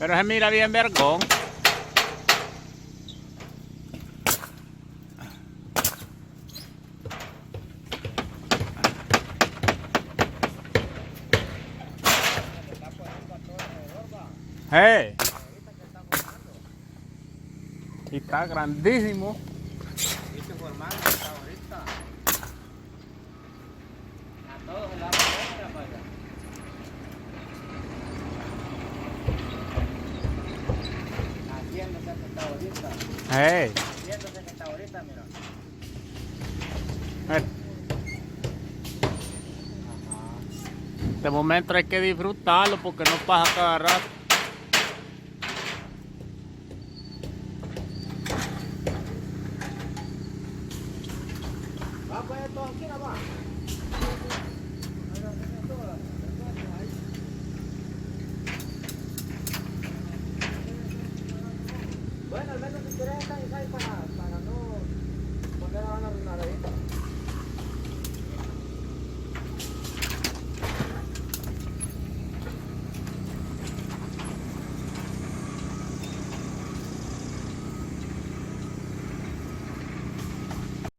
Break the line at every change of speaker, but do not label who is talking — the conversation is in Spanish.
Pero se mira bien vergón. ¡Eh! Y está grandísimo.
¿Viste formando hasta ahorita? A todos se la van a haciéndose que está ahorita.
¡Eh!
Haciéndose que está ahorita, mira.
De momento hay que disfrutarlo porque no pasa cada rato.
Va a poner todo aquí nada más. Bueno, al menos si quieres estar ahí para